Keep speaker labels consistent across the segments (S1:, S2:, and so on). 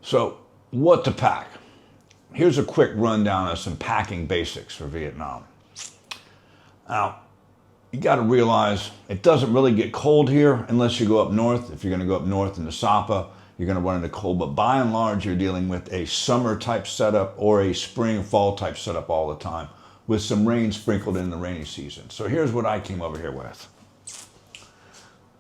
S1: So what to pack? Here's a quick rundown of some packing basics for Vietnam. Now, you got to realize it doesn't really get cold here unless you go up north. If you're going to go up north into Sapa, you're going to run into cold. But by and large, you're dealing with a summer type setup or a spring, fall type setup all the time with some rain sprinkled in the rainy season. So here's what I came over here with.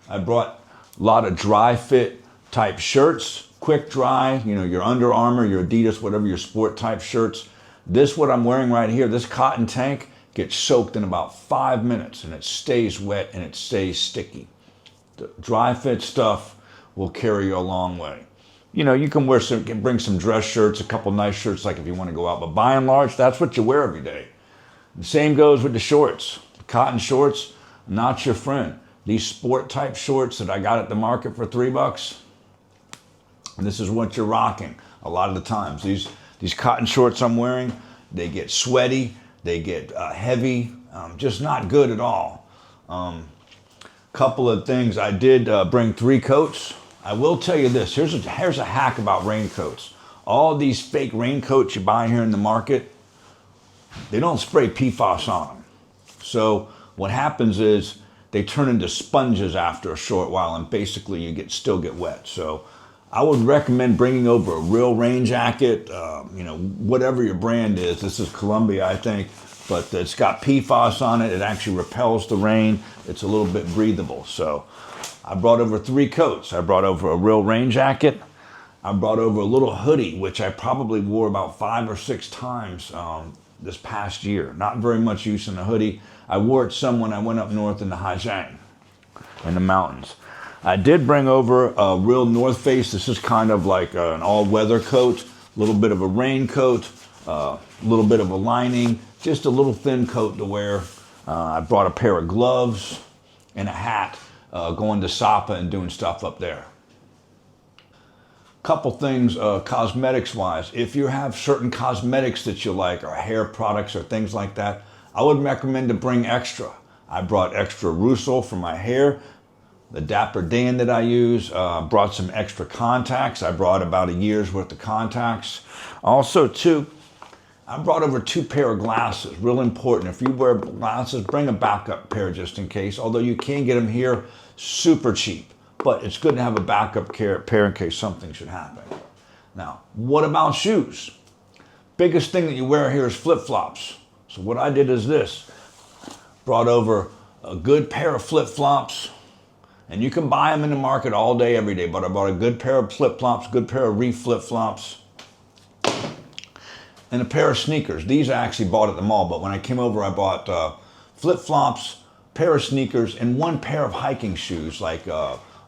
S1: I brought a lot of dry fit type shirts, quick dry, your Under Armour, your Adidas, whatever your sport type shirts. This, what I'm wearing right here, this cotton tank gets soaked in about 5 minutes and it stays wet and it stays sticky. The dry fit stuff will carry you a long way. You can bring some dress shirts, a couple nice shirts like if you want to go out, but by and large, that's what you wear every day. The same goes with the shorts. Cotton shorts, not your friend. These sport type shorts that I got at the market for $3, and this is what you're rocking a lot of the times. These cotton shorts I'm wearing, they get sweaty, they get heavy, just not good at all. Couple of things, I did bring 3 coats. I will tell you this, here's a hack about raincoats. All these fake raincoats you buy here in the market, they don't spray PFAS on them. So what happens is they turn into sponges after a short while and basically you still get wet. So I would recommend bringing over a real rain jacket, whatever your brand is. This is Columbia, I think, but it's got PFAS on it. It actually repels the rain. It's a little bit breathable. So I brought over 3 coats. I brought over a real rain jacket. I brought over a little hoodie, which I probably wore about 5 or 6 times this past year. Not very much use in a hoodie. I wore it some when I went up north into Hai Giang in the mountains. I did bring over a real North Face. This is kind of like an all-weather coat, a little bit of a raincoat, a little bit of a lining, just a little thin coat to wear. I brought a pair of gloves and a hat going to Sapa and doing stuff up there. Couple things cosmetics-wise. If you have certain cosmetics that you like or hair products or things like that, I would recommend to bring extra. I brought extra Russell for my hair. The Dapper Dan that I use, brought some extra contacts. I brought about a year's worth of contacts. Also, too, I brought over 2 pair of glasses. Real important. If you wear glasses, bring a backup pair just in case. Although you can get them here super cheap. But it's good to have a backup pair in case something should happen. Now, what about shoes? Biggest thing that you wear here is flip-flops. So what I did is this. Brought over a good pair of flip-flops. And you can buy them in the market all day, every day. But I bought a good pair of flip-flops, good pair of Reef flip-flops, and a pair of sneakers. These I actually bought at the mall, but when I came over, I bought flip-flops, pair of sneakers, and 1 pair of hiking shoes, like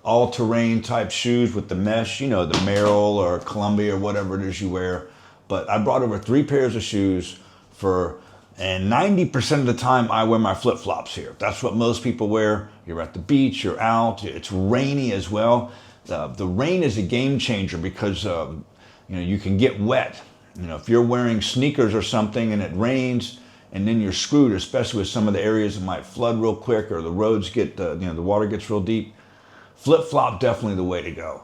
S1: all-terrain type shoes with the mesh, the Merrell or Columbia or whatever it is you wear. But I brought over 3 pairs of shoes and 90% of the time I wear my flip-flops here. That's what most people wear. You're at the beach, you're out, it's rainy as well. The rain is a game changer because you can get wet. If you're wearing sneakers or something and it rains and then you're screwed, especially with some of the areas that might flood real quick or the roads get, the water gets real deep. Flip-flop definitely the way to go.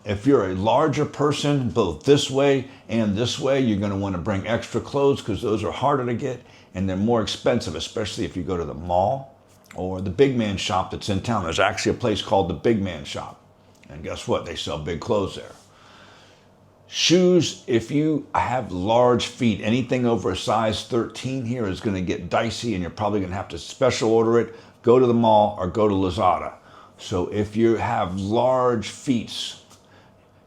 S1: If you're a larger person, both this way and this way, you're going to want to bring extra clothes because those are harder to get and they're more expensive, especially if you go to the mall or the big man shop that's in town. There's actually a place called the Big Man Shop. And guess what? They sell big clothes there. Shoes, if you have large feet, anything over a size 13 here is going to get dicey and you're probably going to have to special order it, go to the mall or go to Lazada. So if you have large feet,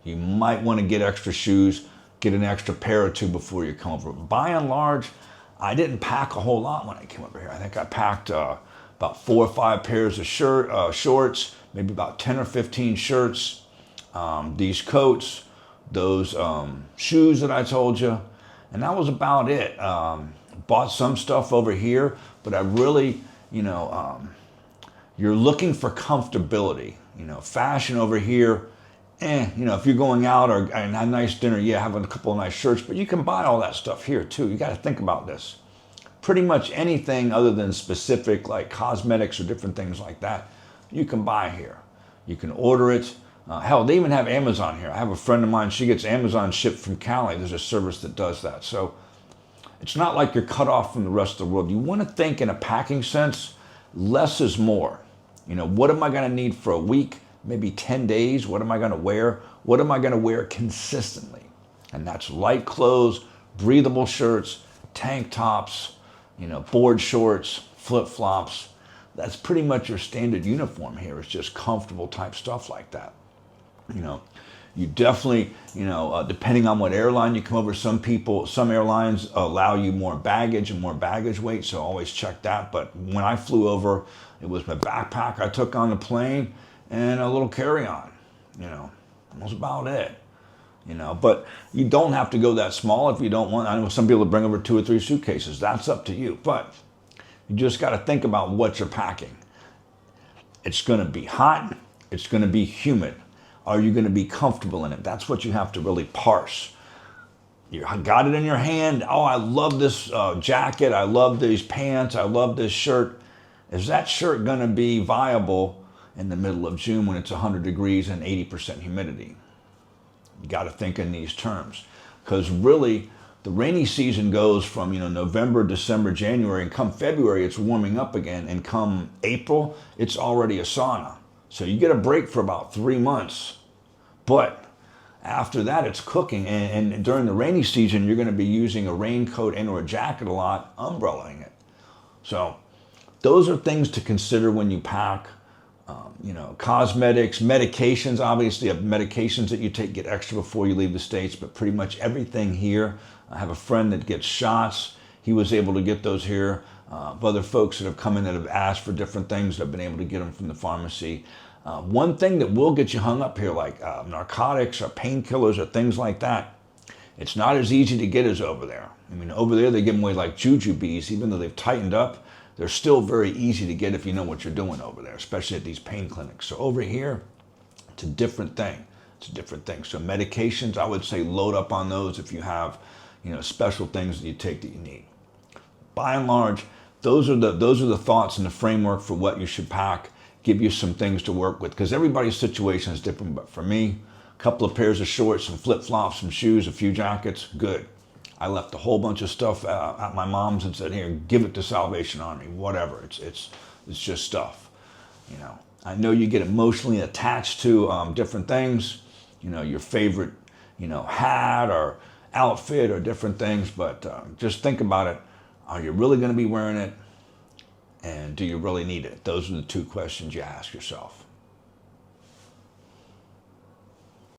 S1: you might want to get extra shoes, get an extra pair or 2 before you come over. By and large, I didn't pack a whole lot when I came over here. I think I packed about 4 or 5 pairs of shorts, maybe about 10 or 15 shirts, these coats, those shoes that I told you, and that was about it. Bought some stuff over here, but I really, you're looking for comfortability. Fashion over here, if you're going out or a nice dinner, having a couple of nice shirts, but you can buy all that stuff here too. You got to think about this. Pretty much anything other than specific like cosmetics or different things like that, you can buy here. You can order it. Hell, they even have Amazon here. I have a friend of mine, she gets Amazon shipped from Cali. There's a service that does that. So it's not like you're cut off from the rest of the world. You want to think in a packing sense, less is more. You know, what am I going to need for a week, maybe 10 days? What am I going to wear? What am I going to wear consistently? And that's light clothes, breathable shirts, tank tops, you know, board shorts, flip-flops. That's pretty much your standard uniform here. It's just comfortable type stuff like that. You know, you definitely, you know, depending on what airline you come over, some airlines allow you more baggage and more baggage weight, so always check that. But when I flew over, it was my backpack I took on the plane and a little carry-on, you know, that was about it. You know, but you don't have to go that small if you don't want. I know some people bring over 2 or 3 suitcases. That's up to you. But you just got to think about what you're packing. It's going to be hot. It's going to be humid. Are you going to be comfortable in it? That's what you have to really parse. You got it in your hand. Oh, I love this jacket. I love these pants. I love this shirt. Is that shirt going to be viable in the middle of June when it's 100 degrees and 80% humidity? You got to think in these terms, because really the rainy season goes from, you know, November, December, January, and come February it's warming up again, and come April it's already a sauna. So you get a break for about 3 months, but after that it's cooking, and during the rainy season you're going to be using a raincoat and or a jacket a lot, umbrellaing it. So those are things to consider when you pack. You know, cosmetics, medications, obviously medications that you take, get extra before you leave the States, but pretty much everything here. I have a friend that gets shots. He was able to get those here. Other folks that have come in that have asked for different things, that have been able to get them from the pharmacy. One thing that will get you hung up here, like narcotics or painkillers or things like that, it's not as easy to get as over there. I mean, over there they give them away like jujubes, even though they've tightened up. They're still very easy to get if you know what you're doing over there, especially at these pain clinics. So over here, it's a different thing. It's a different thing. So medications, I would say load up on those if you have, you know, special things that you take that you need. By and large, those are the thoughts and the framework for what you should pack. Give you some things to work with, because everybody's situation is different. But for me, a couple of pairs of shorts, some flip-flops, some shoes, a few jackets, good. I left a whole bunch of stuff at my mom's and said, here, give it to Salvation Army, whatever. It's just stuff, you know. I know you get emotionally attached to different things, you know, your favorite, you know, hat or outfit or different things, but just think about it. Are you really going to be wearing it? And do you really need it? Those are the 2 questions you ask yourself.